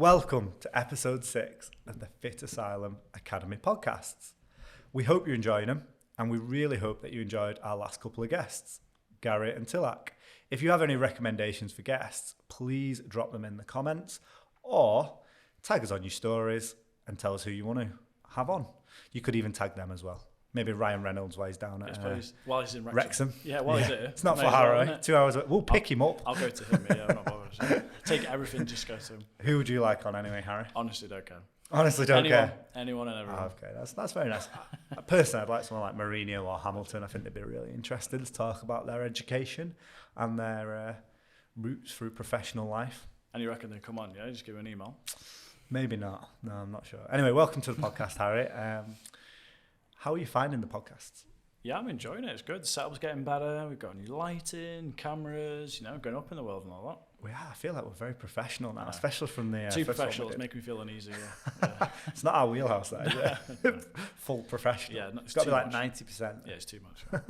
Welcome to episode 6 of the Fitasylum Academy Podcasts. We hope you're enjoying them, and we really hope that you enjoyed our last couple of guests, Gary and Tilak. If you have any recommendations for guests, please drop them in the comments or tag us on your stories and tell us who you want to have on. You could even tag them as well. Maybe Ryan Reynolds while he's down at while he's in Wrexham. Yeah, while he's here. It's not for Harrow. 2 hours. We'll pick him up. I'll go to him. Yeah, I'm not bothered. Take everything, just go to him. Who would you like on anyway, Harry? Honestly, don't care. Honestly, don't care. Anyone and everyone. Okay, that's very nice. Personally, I'd like someone like Mourinho or Hamilton. I think they'd be really interested to talk about their education and their roots through professional life. And you reckon they come on, yeah? Just give an email. Maybe not. No, I'm not sure. Anyway, welcome to the podcast, Harry. How are you finding the podcasts? Yeah, I'm enjoying it. It's good. The setup's getting better. We've got new lighting, cameras, going up in the world and all that. I feel like we're very professional now, especially from the... Too professional. It's making me feel uneasy, yeah. It's not our wheelhouse, that, is it? Full professional. Yeah, it's got to be like 90%. Yeah, it's too much.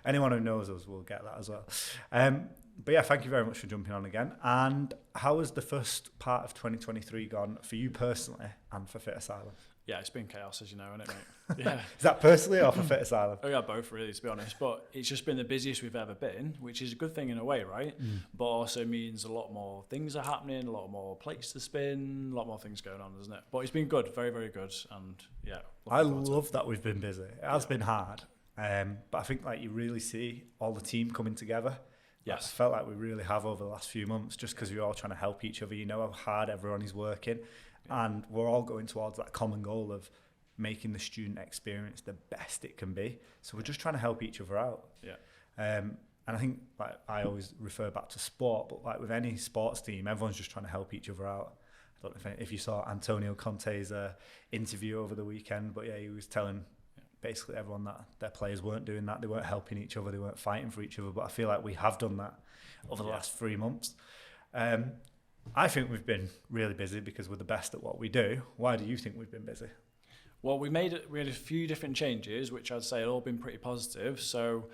Anyone who knows us will get that as well. But yeah, thank you very much for jumping on again. And how has the first part of 2023 gone for you personally and for Fitasylum? Yeah, it's been chaos, as you know, isn't it, mate? Yeah. Is that personally or for Fitasylum? Oh, yeah, both, really, to be honest. But it's just been the busiest we've ever been, which is a good thing in a way, right? But also means a lot more things are happening, a lot more plates to spin, a lot more things going on, doesn't it? But it's been good, very, very good. And yeah. I love that we've been busy. It has been hard. But I think you really see all the team coming together. Yes. I felt like we really have over the last few months, just because we're all trying to help each other. You know how hard everyone is working. And we're all going towards that common goal of making the student experience the best it can be. So we're just trying to help each other out. Yeah. And I think I always refer back to sport, but with any sports team, everyone's just trying to help each other out. I don't know if you saw Antonio Conte's interview over the weekend, but yeah, he was telling basically everyone that their players weren't doing that. They weren't helping each other. They weren't fighting for each other. But I feel like we have done that over the last 3 months. I think we've been really busy because we're the best at what we do. Why do you think we've been busy? Well, we had a few different changes, which I'd say have all been pretty positive. So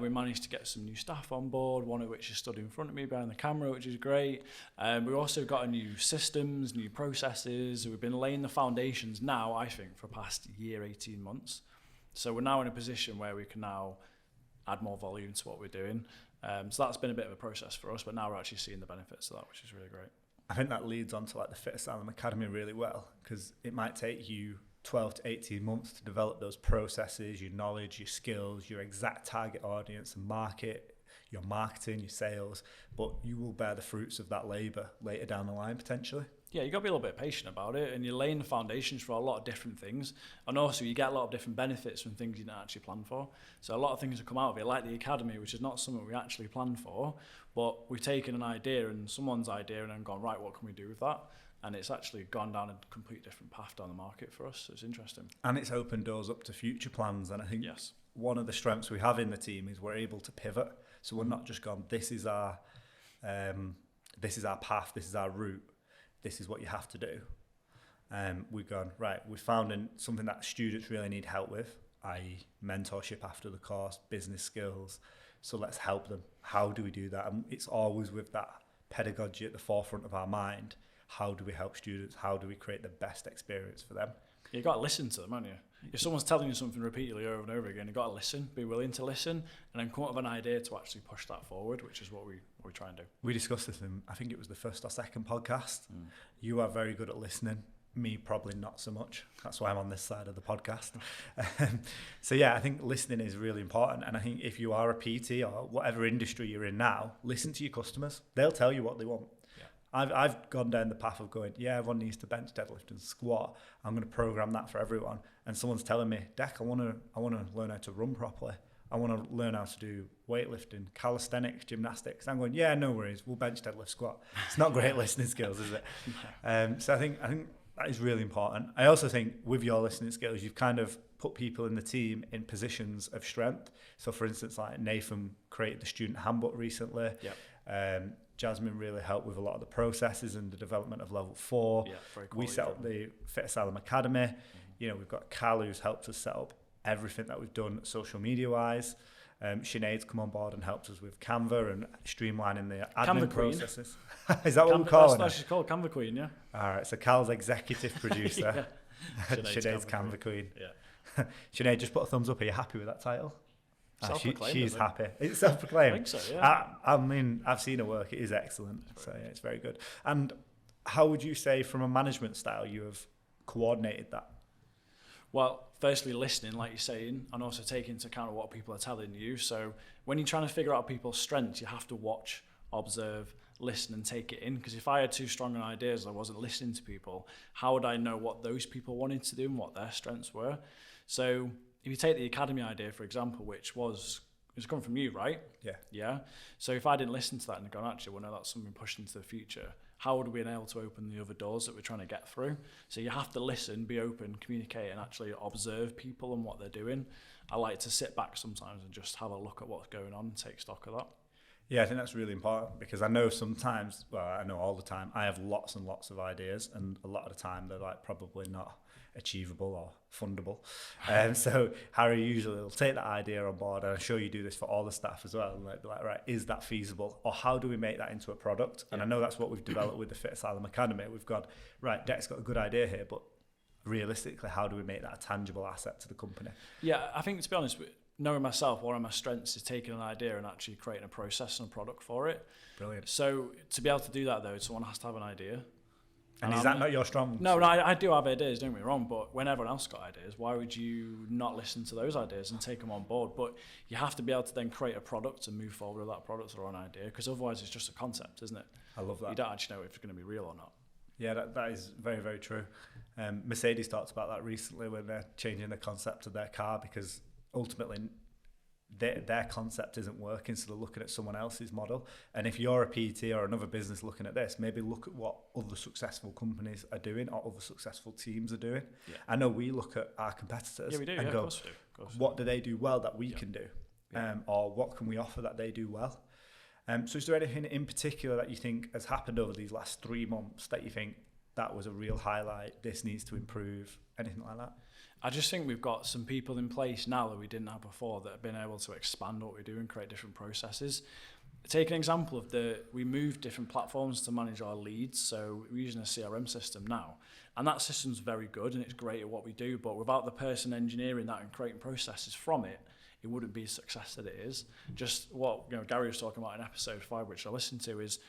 we managed to get some new staff on board, one of which is stood in front of me behind the camera, which is great. We also got a new systems, new processes. We've been laying the foundations now, I think, for the past year, 18 months. So we're now in a position where we can now add more volume to what we're doing. So that's been a bit of a process for us, but now we're actually seeing the benefits of that, which is really great. I think that leads on to the Fitasylum Academy really well, because it might take you 12 to 18 months to develop those processes, your knowledge, your skills, your exact target audience and market, your marketing, your sales, but you will bear the fruits of that labour later down the line potentially. Yeah, you got to be a little bit patient about it, and you're laying the foundations for a lot of different things, and also you get a lot of different benefits from things you didn't actually plan for. So a lot of things have come out of it, like the academy, which is not something we actually planned for, but we've taken an idea and someone's idea and then gone, right, what can we do with that? And it's actually gone down a completely different path down the market for us. So it's interesting. And it's opened doors up to future plans, and I think one of the strengths we have in the team is we're able to pivot. So we're not just gone, this is our path, this is our route. This is what you have to do. We've gone, right, we found something that students really need help with, i.e. mentorship after the course, business skills. So let's help them. How do we do that? And it's always with that pedagogy at the forefront of our mind. How do we help students? How do we create the best experience for them? You've got to listen to them, haven't you? If someone's telling you something repeatedly over and over again, you've got to listen, be willing to listen, and then come up with an idea to actually push that forward, which is what we try and do. We discussed this in, I think it was the first or second podcast. You are very good at listening. Me, probably not so much. That's why I'm on this side of the podcast. So yeah, I think listening is really important. And I think if you are a PT or whatever industry you're in now, listen to your customers. They'll tell you what they want. I've gone down the path of going, everyone needs to bench, deadlift and squat. I'm going to program that for everyone. And someone's telling me, Dec, I want to learn how to run properly. I want to learn how to do weightlifting, calisthenics, gymnastics. I'm going, no worries, we'll bench, deadlift, squat. It's not great listening skills, is it? So I think that is really important. I also think with your listening skills, you've kind of put people in the team in positions of strength. So for instance, like Nathan created the student handbook recently. Jasmine really helped with a lot of the processes and the development of level 4. We set up the Fitasylum Academy. We've got Cal who's helped us set up everything that we've done social media wise. Sinead's come on board and helped us with Canva and streamlining the Canva admin Queen. processes. Is that what we're calling That's it? she's called, Canva Queen, yeah. All right, so Cal's executive producer. Sinead's Canva Queen. Yeah. Sinead, just put a thumbs up. Are you happy with that title? Self-proclaimed, She's isn't it? happy. It's self-proclaimed. I think so, yeah. I mean, I've seen her work. It is excellent. So yeah, it's very good. And how would you say, from a management style, you have coordinated that? Well, firstly, listening, like you're saying, and also taking into account what people are telling you. So when you're trying to figure out people's strengths, you have to watch, observe, listen and take it in. Because if I had too strong an ideas, I wasn't listening to people, how would I know what those people wanted to do and what their strengths were? So if you take the Academy idea, for example, which was, it's come from you, right? Yeah. Yeah. So if I didn't listen to that and gone, actually, well, no, that's something pushed into the future, how would we be able to open the other doors that we're trying to get through? So you have to listen, be open, communicate, and actually observe people and what they're doing. I like to sit back sometimes and just have a look at what's going on and take stock of that. Yeah, I think that's really important because I know sometimes, well, I know all the time, I have lots and lots of ideas, and a lot of the time they're like probably not achievable or fundable. So Harry usually will take that idea on board, and I'm sure you do this for all the staff as well, and like, be like, right, is that feasible, or how do we make that into a product? And I know that's what we've developed with the Fitasylum Academy. We've got, right, Dec's got a good idea here, but realistically, how do we make that a tangible asset to the company? Yeah, I think, to be honest, knowing myself, one of my strengths is taking an idea and actually creating a process and a product for it. Brilliant. So to be able to do that, though, someone has to have an idea. And is that not your strong? No, I do have ideas, don't get me wrong, but when everyone else got ideas, why would you not listen to those ideas and take them on board? But you have to be able to then create a product and move forward with that product or an idea, because otherwise it's just a concept, isn't it? I love that. You don't actually know if it's going to be real or not. Yeah, that is very, very true. Mercedes talked about that recently when they're changing the concept of their car, because ultimately their concept isn't working, so they're looking at someone else's model. And if you're a PT or another business looking at this, maybe look at what other successful companies are doing or other successful teams are doing. Yeah. I know we look at our competitors and go, of course we do. What do they do well that we can do? Or what can we offer that they do well? So is there anything in particular that you think has happened over these last 3 months that you think that was a real highlight, this needs to improve, anything like that? I just think we've got some people in place now that we didn't have before that have been able to expand what we do and create different processes. Take an example of we moved different platforms to manage our leads. So we're using a CRM system now, and that system's very good and it's great at what we do, but without the person engineering that and creating processes from it, it wouldn't be the success that it is. Just what Gary was talking about in episode 5, which I listened to, is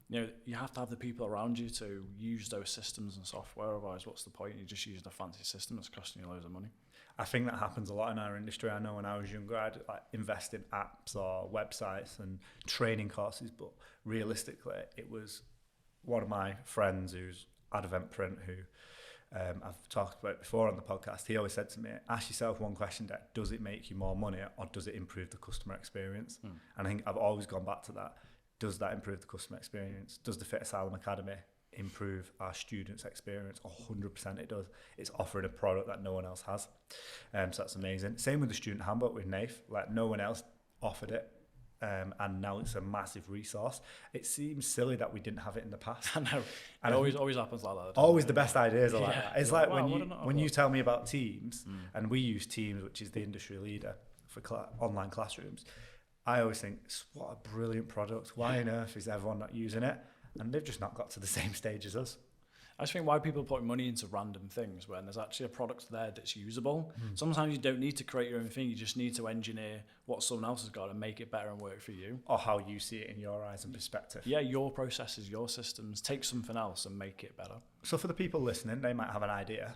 you have to have the people around you to use those systems and software. Otherwise, what's the point? You're just using a fancy system that's costing you loads of money. I think that happens a lot in our industry. I know when I was younger, I'd invest in apps or websites and training courses, but realistically, it was one of my friends who's Advent Print, who I've talked about before on the podcast. He always said to me, ask yourself one question, Dec, does it make you more money or does it improve the customer experience? And I think I've always gone back to that. Does that improve the customer experience? Does the Fitasylum Academy improve our students' experience? 100% it does. It's offering a product that no one else has. So that's amazing. Same with the student handbook with Nath. Like, no one else offered it. And now it's a massive resource. It seems silly that we didn't have it in the past. I know. And it always happens like that. Always the best ideas are like that. It's like wow, when you tell me about Teams, and we use Teams, which is the industry leader for online classrooms, I always think, what a brilliant product. Why on earth is everyone not using it? And they've just not got to the same stage as us. I just think why people put money into random things when there's actually a product there that's usable. Sometimes you don't need to create your own thing. You just need to engineer what someone else has got and make it better and work for you. Or how you see it in your eyes and perspective. Yeah, your processes, your systems. Take something else and make it better. So for the people listening, they might have an idea.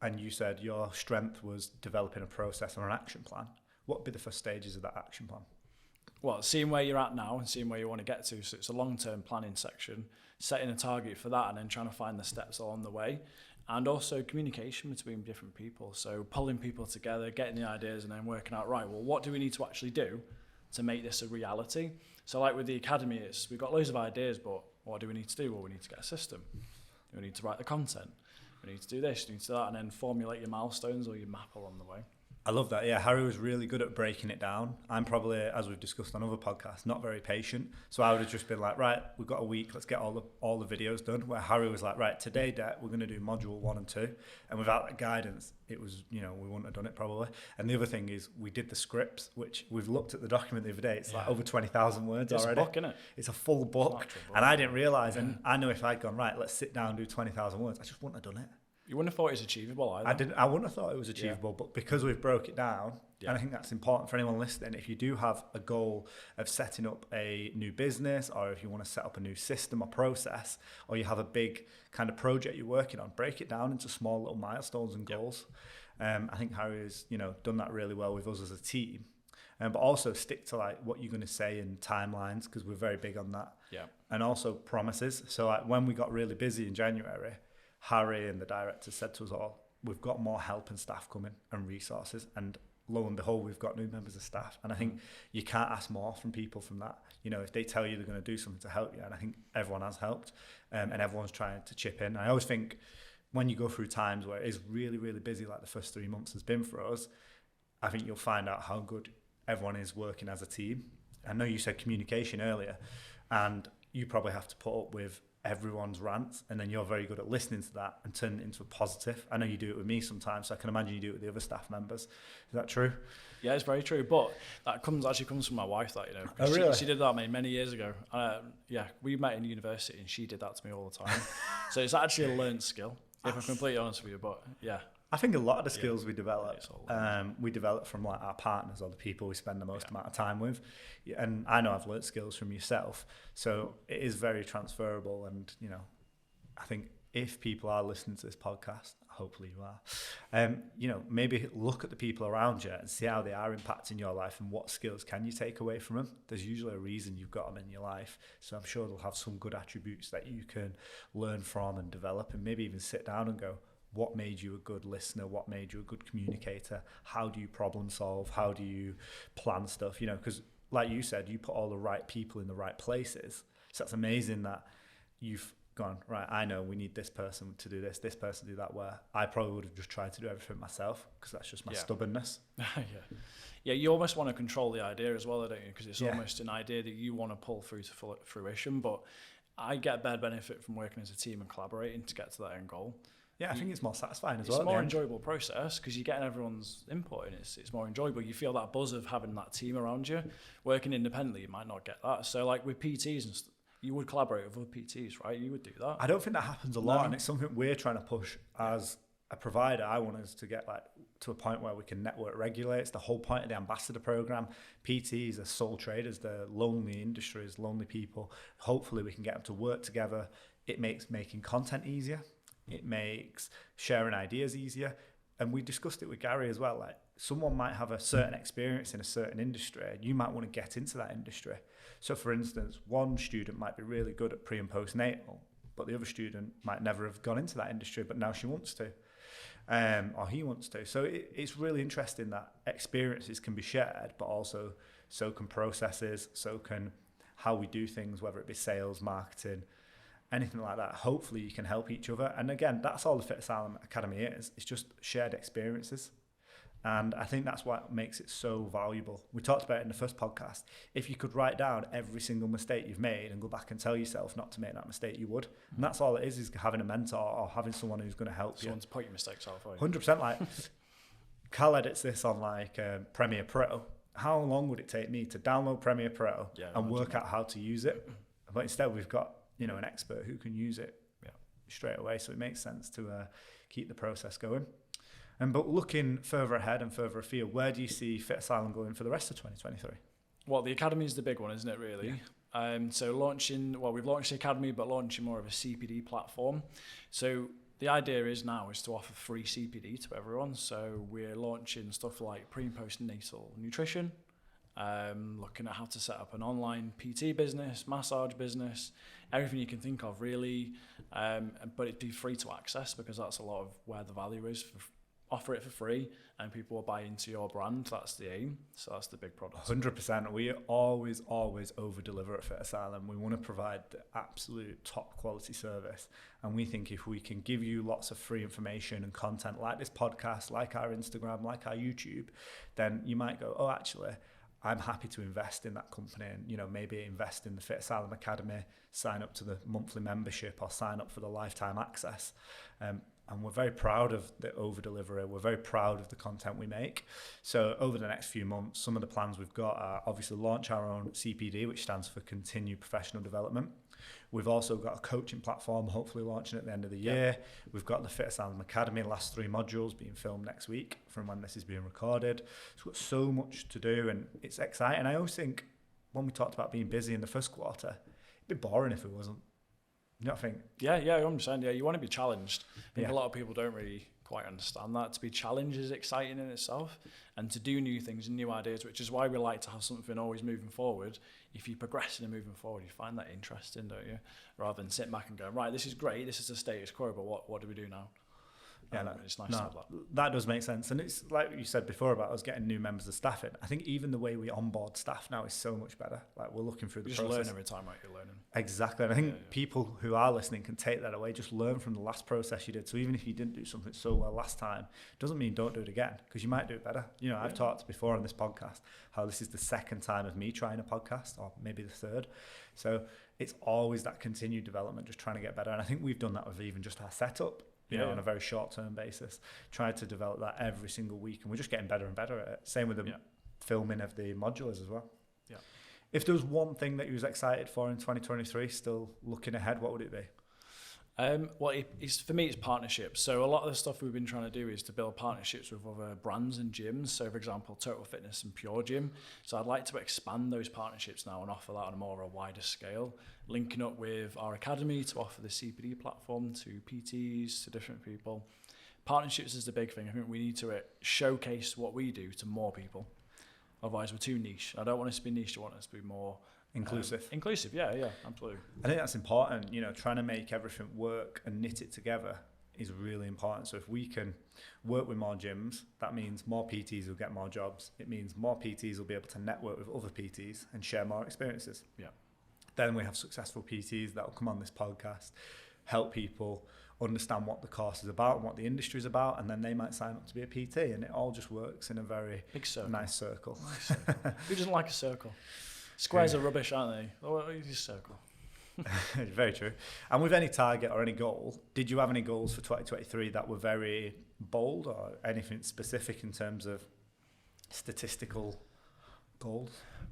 And you said your strength was developing a process or an action plan. What would be the first stages of that action plan? Well, seeing where you're at now and seeing where you want to get to. So it's a long-term planning section, setting a target for that and then trying to find the steps along the way. And also communication between different people. So pulling people together, getting the ideas and then working out, right, well, what do we need to actually do to make this a reality? So like with the Academy, we've got loads of ideas, but what do we need to do? Well, we need to get a system. We need to write the content. We need to do this, we need to do that, and then formulate your milestones or your map along the way. I love that. Yeah, Harry was really good at breaking it down. I'm probably, as we've discussed on other podcasts, not very patient. So I would have just been like, right, we've got a week, let's get all the videos done. Where Harry was like, right, today, Dec, we're going to do module 1 and 2. And without that guidance, it was, we wouldn't have done it probably. And the other thing is we did the scripts, which we've looked at the document the other day. It's like over 20,000 words already. It's a book, isn't it? It's a full book. And I didn't realise, and I know if I'd gone, right, let's sit down and do 20,000 words, I just wouldn't have done it. You wouldn't have thought it was achievable either. I wouldn't have thought it was achievable, but because we've broke it down, and I think that's important for anyone listening, if you do have a goal of setting up a new business, or if you want to set up a new system or process, or you have a big kind of project you're working on, break it down into small little milestones and goals. I think Harry has, done that really well with us as a team. But also stick to like what you're going to say in timelines, because we're very big on that. Yeah. And also promises. So like when we got really busy in January, Harry and the director said to us all, we've got more help and staff coming and resources, and lo and behold, we've got new members of staff. And I think you can't ask more from people from that. If they tell you they're going to do something to help you, and I think everyone has helped, and everyone's trying to chip in. I always think when you go through times where it is really, really busy, like the first 3 months has been for us, I think you'll find out how good everyone is working as a team. I know you said communication earlier, and you probably have to put up with everyone's rants, and then you're very good at listening to that and turning it into a positive. I know you do it with me sometimes, so I can imagine you do it with the other staff members. Is that true? Yeah, it's very true, but that comes from my wife, that, Oh, really? She did that many years ago. We met in university, and she did that to me all the time. So it's actually a learned skill, if I'm completely honest with you, but yeah. I think a lot of the skills we develop from like our partners or the people we spend the most amount of time with. And I know I've learnt skills from yourself, so it is very transferable. And I think if people are listening to this podcast, hopefully you are, maybe look at the people around you and see how they are impacting your life, and what skills can you take away from them. There's usually a reason you've got them in your life, so I'm sure they'll have some good attributes that you can learn from and develop, and maybe even sit down and go, what made you a good listener? What made you a good communicator? How do you problem solve? How do you plan stuff? Because like you said, you put all the right people in the right places. So that's amazing that you've gone, right, I know we need this person to do this person to do that, where I probably would have just tried to do everything myself, because that's just my stubbornness. Yeah, you almost want to control the idea as well, don't you? Because it's almost an idea that you want to pull through to fruition. But I get a better benefit from working as a team and collaborating to get to that end goal. Yeah, I think it's more satisfying as well. It's a more enjoyable process because you're getting everyone's input, and it's more enjoyable. You feel that buzz of having that team around you. Working independently, you might not get that. So like with PTs and you would collaborate with other PTs, right? You would do that. I don't think that happens a lot, and it's something we're trying to push as a provider. I want us to get like to a point where we can network regulate. It's the whole point of the ambassador program. PTs are sole traders, they're lonely industries, lonely people. Hopefully we can get them to work together. It makes making content easier. It makes sharing ideas easier. And we discussed it with Gary as well. Like, someone might have a certain experience in a certain industry, and you might want to get into that industry. So for instance, one student might be really good at pre and postnatal, but the other student might never have gone into that industry, but now she wants to, or he wants to. So it's really interesting that experiences can be shared, but also so can processes, so can how we do things, whether it be sales, marketing, anything like that. Hopefully you can help each other. And again, that's all the Fitasylum Academy is. It's just shared experiences. And I think that's what makes it so valuable. We talked about it in the first podcast. If you could write down every single mistake you've made and go back and tell yourself not to make that mistake, you would. And that's all it is having a mentor or having someone who's going to help you. Someone to point your mistakes out for you. 100%. Like, Cal edits this on like Premiere Pro. How long would it take me to download Premiere Pro and work out how to use it? But instead we've got an expert who can use it straight away. So it makes sense to keep the process going. But looking further ahead and further afield, where do you see Fitasylum going for the rest of 2023? Well, the Academy is the big one, isn't it, really? Yeah. So we've launched the Academy, but launching more of a CPD platform. So the idea is to offer free CPD to everyone. So we're launching stuff like pre and postnatal nutrition, looking at how to set up an online PT business, massage business, everything you can think of really, but it'd be free to access because that's a lot of where the value is offer it for free and people will buy into your brand. That's the aim. So that's the big product. 100%. We always over deliver at Fitasylum. We want to provide the absolute top quality service. And we think if we can give you lots of free information and content like this podcast, like our Instagram, like our YouTube, then you might go, oh, actually, I'm happy to invest in that company and, you know, maybe invest in the Fitasylum Academy, sign up to the monthly membership or sign up for the lifetime access. And we're very proud of the over delivery. We're very proud of the content we make. So over the next few months, some of the plans we've got are obviously launch our own CPD, which stands for Continued Professional Development. We've also got a coaching platform, hopefully launching at the end of the year. We've got the Fitasylum Academy, last 3 modules being filmed next week from when this is being recorded. So we've got so much to do and it's exciting. I always think when we talked about being busy in the first quarter, it'd be boring if it wasn't. You know what I think? Yeah, 100%. Yeah, you want to be challenged. I think a lot of people don't really quite understand that. To be challenged is exciting in itself, and to do new things and new ideas, which is why we like to have something always moving forward. If you're progressing and moving forward, you find that interesting, don't you? Rather than sit back and go, right, this is great, this is the status quo, but what do we do now? Yeah, it's nice to have that. That does make sense. And it's like you said before about us getting new members of staff in. I think even the way we onboard staff now is so much better. Like we're looking through the process. You just learn every time, right? You're learning. Exactly. And I think people who are listening can take that away. Just learn from the last process you did. So even if you didn't do something so well last time, doesn't mean don't do it again, because you might do it better. You know, I've talked before on this podcast how this is the second time of me trying a podcast, or maybe the third. So it's always that continued development, just trying to get better. And I think we've done that with even just our setup. You know, on a very short-term basis, try to develop that every single week, and we're just getting better and better at it. Same with the filming of the modulars as well. Yeah. If there was one thing that you was excited for in 2023, still looking ahead, what would it be? Well, for me, it's partnerships. So a lot of the stuff we've been trying to do is to build partnerships with other brands and gyms. So, for example, Total Fitness and Pure Gym. So I'd like to expand those partnerships now and offer that on a more of a wider scale, linking up with our academy to offer the CPD platform to PTs, to different people. Partnerships is the big thing. I think we need to showcase what we do to more people. Otherwise, we're too niche. I don't want us to be niche. I want us to be more inclusive, yeah, absolutely. I think that's important. You know, trying to make everything work and knit it together is really important. So if we can work with more gyms, that means more PTs will get more jobs. It means more PTs will be able to network with other PTs and share more experiences. Yeah. Then we have successful PTs that will come on this podcast, help people understand what the course is about and what the industry is about, and then they might sign up to be a PT, and it all just works in a very nice circle. Who doesn't like a circle? Squares are rubbish, aren't they? Oh, it's a circle. Very true. And with any target or any goal, did you have any goals for 2023 that were very bold, or anything specific in terms of statistical goals?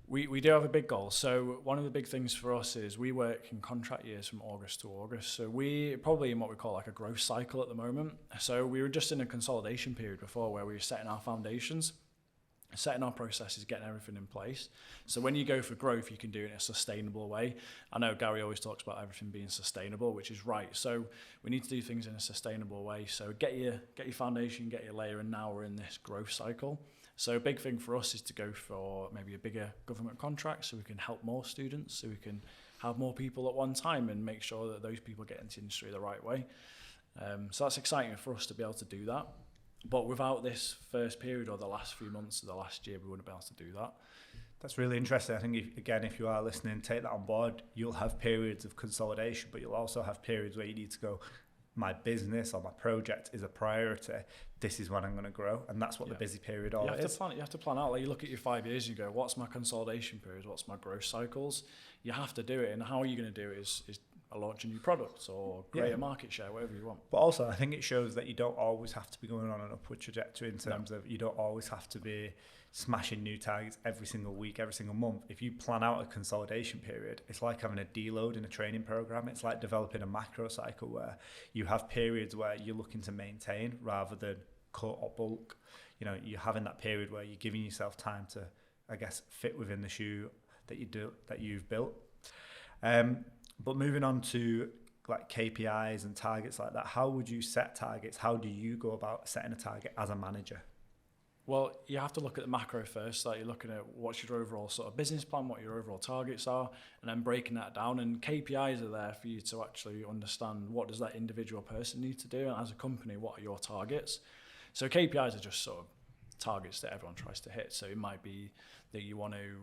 We do have a big goal. So one of the big things for us is we work in contract years from August to August. So we're probably in what we call like a growth cycle at the moment. So we were just in a consolidation period before where we were setting our foundations, setting our processes, getting everything in place. So when you go for growth, you can do it in a sustainable way. I know Gary always talks about everything being sustainable, which is right. So we need to do things in a sustainable way. So get your foundation, get your layer, and now we're in this growth cycle. So a big thing for us is to go for maybe a bigger government contract so we can help more students, so we can have more people at one time and make sure that those people get into the industry the right way. So that's exciting for us to be able to do that. But without this first period or the last few months of the last year, we wouldn't be able to do that. That's really interesting. I think, if you are listening, take that on board. You'll have periods of consolidation, but you'll also have periods where you need to go, my business or my project is a priority. This is when I'm going to grow. And that's what the busy period is. You have to plan out. Like you look at your 5 years and you go, what's my consolidation period? What's my growth cycles? You have to do it. And how are you going to do it is launch a new product or create a market share, whatever you want. But also, I think it shows that you don't always have to be going on an upward trajectory in terms of you don't always have to be smashing new targets every single week, every single month. If you plan out a consolidation period, it's like having a deload in a training program. It's like developing a macro cycle where you have periods where you're looking to maintain rather than cut or bulk. You know, you're having that period where you're giving yourself time to, I guess, fit within the shoe that you've built. But moving on to like KPIs and targets like that, how would you set targets? How do you go about setting a target as a manager? Well, you have to look at the macro first. Like you're looking at what's your overall sort of business plan, what your overall targets are, and then breaking that down. And KPIs are there for you to actually understand what does that individual person need to do, and as a company, what are your targets. So KPIs are just sort of targets that everyone tries to hit. So it might be that you want to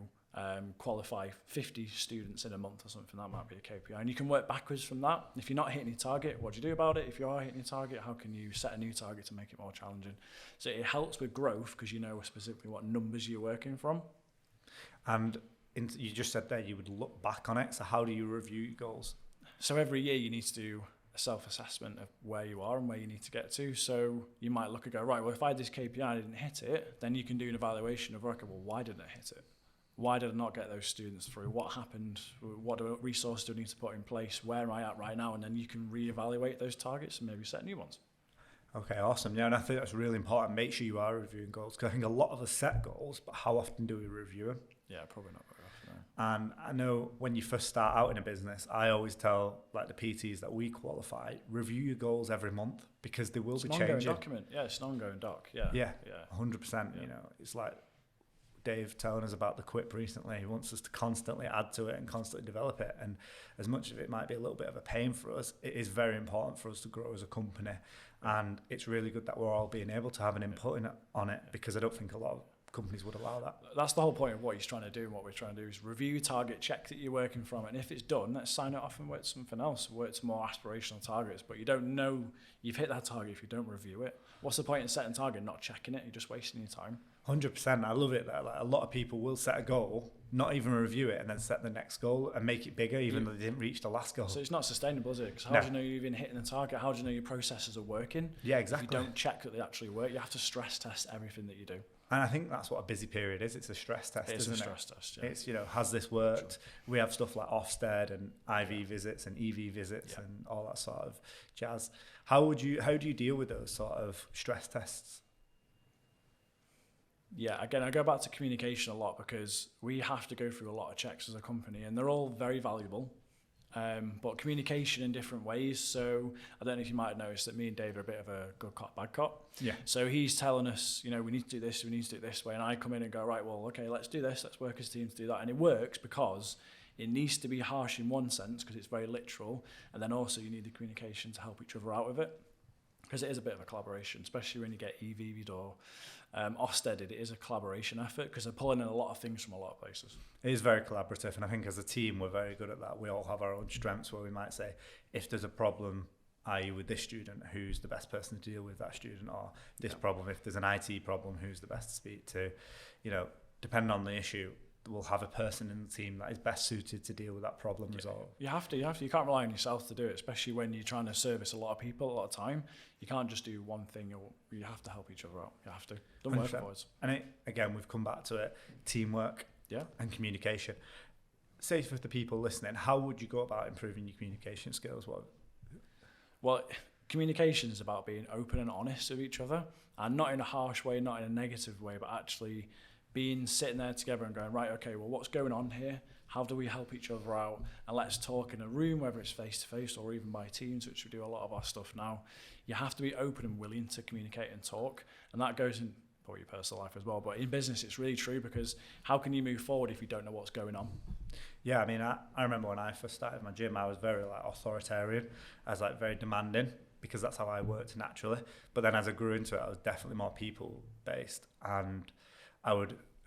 qualify 50 students in a month or something. That might be a KPI. And you can work backwards from that. If you're not hitting your target, what do you do about it? If you are hitting your target, how can you set a new target to make it more challenging? So it helps with growth because you know specifically what numbers you're working from. And you just said there you would look back on it. So how do you review your goals? So every year you need to do a self-assessment of where you are and where you need to get to. So you might look and go, right, well, if I had this KPI and I didn't hit it, then you can do an evaluation of, okay, well, why didn't I hit it? Why did I not get those students through? What happened? What resources do I need to put in place? Where am I at right now? And then you can reevaluate those targets and maybe set new ones. Okay, awesome. Yeah, and I think that's really important. Make sure you are reviewing goals, because I think a lot of us set goals, but how often do we review them? Yeah, probably not very often. No. And I know when you first start out in a business, I always tell like the PTs that we qualify, review your goals every month, because they will be changing. It's an ongoing document. Yeah, it's an ongoing doc. Yeah. Yeah, yeah. 100%. Yeah. You know, it's like Dave telling us about the quip recently. He wants us to constantly add to it and constantly develop it. And as much of it might be a little bit of a pain for us, it is very important for us to grow as a company. And it's really good that we're all being able to have an input on it, because I don't think a lot of companies would allow that. That's the whole point of what he's trying to do, and what we're trying to do is review your target, check that you're working from it, and if it's done, let's sign it off and work to something else, work to more aspirational targets. But you don't know you've hit that target if you don't review it. What's the point in setting a target and not checking it? You're just wasting your time. 100%. I love it that like a lot of people will set a goal, not even review it, and then set the next goal and make it bigger, even though they didn't reach the last goal. So it's not sustainable, is it? Because how do you know you're even hitting the target? How do you know your processes are working? Yeah, exactly. If you don't check that they actually work, you have to stress test everything that you do. And I think that's what a busy period is. It's a stress test, isn't it? It's a stress test, yeah. It's, you know, has this worked? Sure. We have stuff like Ofsted and IV visits and EV visits and all that sort of jazz. How do you deal with those sort of stress tests? Yeah, again, I go back to communication a lot, because we have to go through a lot of checks as a company, and they're all very valuable. But communication in different ways. So I don't know if you might have noticed that me and Dave are a bit of a good cop, bad cop. Yeah. So he's telling us, you know, we need to do this, we need to do it this way. And I come in and go, right, well, okay, let's do this. Let's work as a team to do that. And it works because it needs to be harsh in one sense, because it's very literal. And then also you need the communication to help each other out with it, because it is a bit of a collaboration, especially when you get EV'd or Ofsted. It is a collaboration effort, because they're pulling in a lot of things from a lot of places. It is very collaborative, and I think as a team we're very good at that. We all have our own strengths, where we might say, if there's a problem, i.e. with this student, who's the best person to deal with that student, or this problem, if there's an IT problem, who's the best to speak to, you know, depending on the issue, we'll have a person in the team that is best suited to deal with that problem resolve. You have to. You can't rely on yourself to do it, especially when you're trying to service a lot of people a lot of time. You can't just do one thing. You have to help each other out. You have to. Don't work forwards. And again, we've come back to it, teamwork and communication. Say for the people listening, how would you go about improving your communication skills? Well, communication is about being open and honest with each other, and not in a harsh way, not in a negative way, but actually sitting there together and going, right, okay, well, what's going on here? How do we help each other out? And let's talk in a room, whether it's face-to-face or even by teams, which we do a lot of our stuff now. You have to be open and willing to communicate and talk. And that goes in probably your personal life as well. But in business, it's really true, because how can you move forward if you don't know what's going on? Yeah, I mean, I remember when I first started my gym, I was very authoritarian. I was very demanding, because that's how I worked naturally. But then as I grew into it, I was definitely more people-based. And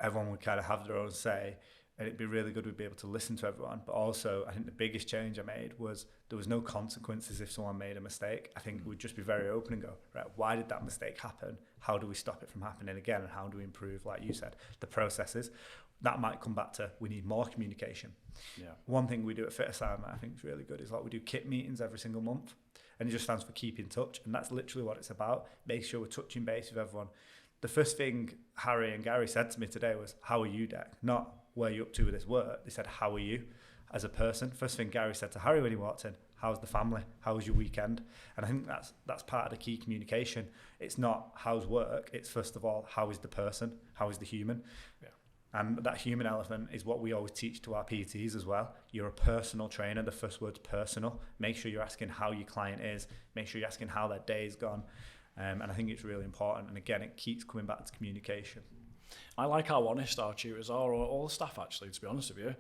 everyone would kind of have their own say, and it'd be really good we'd be able to listen to everyone. But also, I think the biggest change I made was there was no consequences if someone made a mistake. I think we'd just be very open and go, right, why did that mistake happen? How do we stop it from happening again? And how do we improve, like you said, the processes? That might come back to, we need more communication. Yeah. One thing we do at Fitasylum I think is really good is we do KIT meetings every single month, and it just stands for keep in touch. And that's literally what it's about. Make sure we're touching base with everyone. The first thing Harry and Gary said to me today was, how are you, Dec? Not, where are you up to with this work? They said, how are you as a person? First thing Gary said to Harry when he walked in, how's the family? How was your weekend? And I think that's part of the key communication. It's not how's work. It's first of all, how is the person? How is the human? Yeah. And that human element is what we always teach to our PTs as well. You're a personal trainer. The first word's personal. Make sure you're asking how your client is. Make sure you're asking how their day's gone. And I think it's really important. And again, it keeps coming back to communication. I like how honest our tutors are, or all the staff actually, to be honest with you.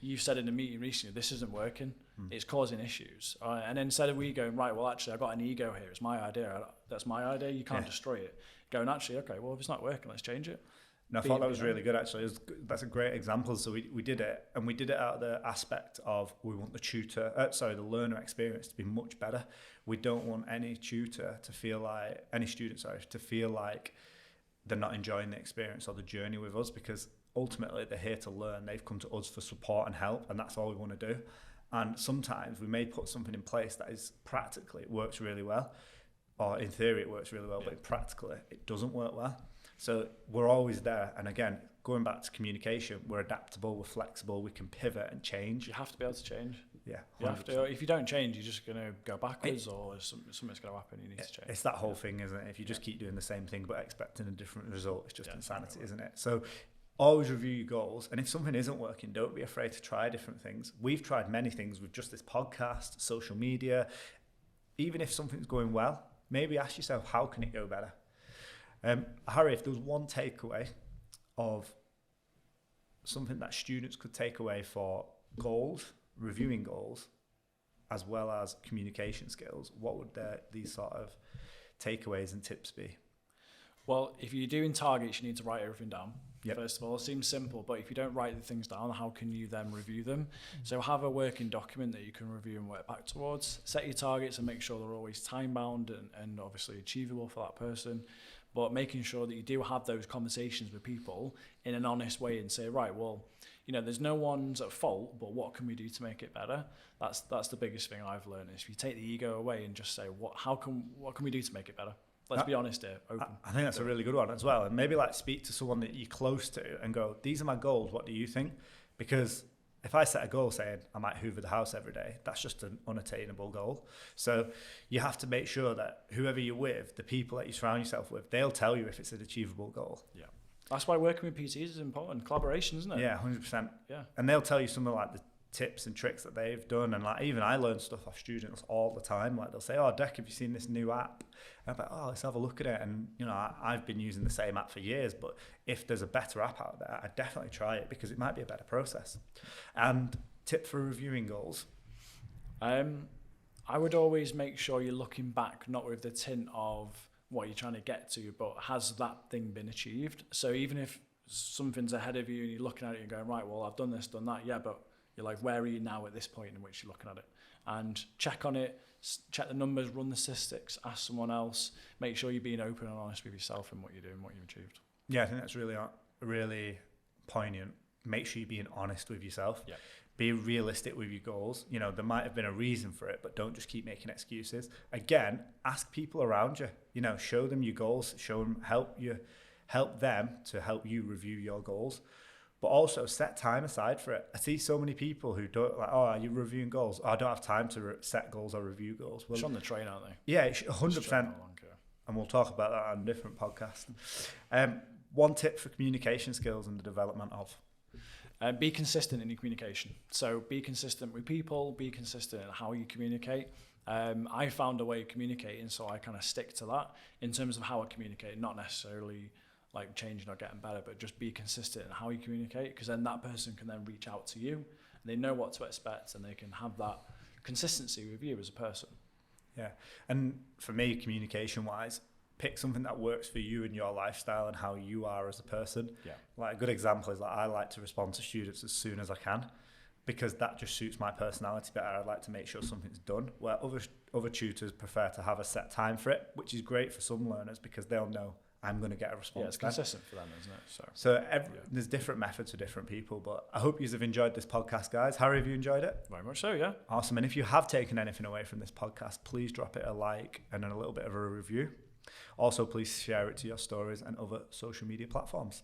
you've said in a meeting recently, this isn't working, it's causing issues. And then instead of we going, right, well, actually, I've got an ego here, it's my idea, that's my idea, you can't destroy it. Going, actually, okay, well, if it's not working, let's change it. No, I thought that was really good, actually. That's a great example. So we did it, and we did it out of the aspect of we want the learner experience to be much better. We don't want any tutor to feel like, any student, to feel like they're not enjoying the experience or the journey with us, because ultimately they're here to learn. They've come to us for support and help, and that's all we want to do. And sometimes we may put something in place that is practically, it works really well, or in theory it works really well, but practically it doesn't work well. So we're always there. And again, going back to communication, we're adaptable, we're flexible, we can pivot and change. You have to be able to change. Yeah, 100%. You have to. If you don't change, you're just going to go backwards, or something's going to happen. You need to change. It's that whole thing, isn't it? If you just keep doing the same thing but expecting a different result, it's just insanity, isn't it? So always review your goals. And if something isn't working, don't be afraid to try different things. We've tried many things with just this podcast, social media. Even if something's going well, maybe ask yourself, how can it go better? Harry, if there was one takeaway of something that students could take away for goals, reviewing goals, as well as communication skills, what would these sort of takeaways and tips be? Well, if you're doing targets, you need to write everything down. Yep. First of all, it seems simple, but if you don't write the things down, how can you then review them? So have a working document that you can review and work back towards. Set your targets and make sure they're always time-bound and obviously achievable for that person. But making sure that you do have those conversations with people in an honest way and say, right, well, there's no one's at fault, but what can we do to make it better? That's the biggest thing I've learned, is if you take the ego away and just say, what can we do to make it better? Let's be honest here, open. I think that's a really good one as well. And maybe speak to someone that you're close to and go, these are my goals, what do you think? Because if I set a goal saying I might hoover the house every day, that's just an unattainable goal. So you have to make sure that whoever you're with, the people that you surround yourself with, they'll tell you if it's an achievable goal. Yeah. That's why working with PTs is important. Collaboration, isn't it? Yeah, 100%. Yeah. And they'll tell you some of the tips and tricks that they've done. And even I learn stuff off students all the time. They'll say, oh, Dec, have you seen this new app? And I'm like, oh, let's have a look at it. And I've been using the same app for years, but if there's a better app out there, I'd definitely try it, because it might be a better process. And tip for reviewing goals? I would always make sure you're looking back, not with the tint of what you're trying to get to, but has that thing been achieved? So even if something's ahead of you and you're looking at it and going, right, well, I've done this, done that, yeah, but you're like, where are you now at this point in which you're looking at it? And check on it, check the numbers, run the statistics, ask someone else, make sure you're being open and honest with yourself and what you're doing, what you've achieved. Yeah, I think that's really poignant. Make sure you're being honest with yourself. Yeah. Be realistic with your goals. There might have been a reason for it, but don't just keep making excuses. Again, ask people around you. Show them your goals. Show them, help them to help you review your goals. But also set time aside for it. I see so many people who don't oh, are you reviewing goals? Oh, I don't have time to set goals or review goals. Well, it's on the train, aren't they? Yeah, 100%. And we'll talk about that on a different podcast. One tip for communication skills and the development of? Be consistent in your communication. So be consistent with people, be consistent in how you communicate. I found a way of communicating, so I kind of stick to that in terms of how I communicate, not necessarily like changing or getting better, but just be consistent in how you communicate, because then that person can then reach out to you and they know what to expect and they can have that consistency with you as a person. Yeah. And for me, communication wise, pick something that works for you and your lifestyle and how you are as a person. Yeah. Like a good example is I like to respond to students as soon as I can, because that just suits my personality better. I'd like to make sure something's done, where other tutors prefer to have a set time for it, which is great for some learners because they'll know I'm going to get a response. Yeah, it's consistent for them, isn't it? So there's different methods for different people, but I hope you have enjoyed this podcast, guys. Harry, have you enjoyed it? Very much so, yeah. Awesome. And if you have taken anything away from this podcast, please drop it a like and then a little bit of a review. Also, please share it to your stories and other social media platforms.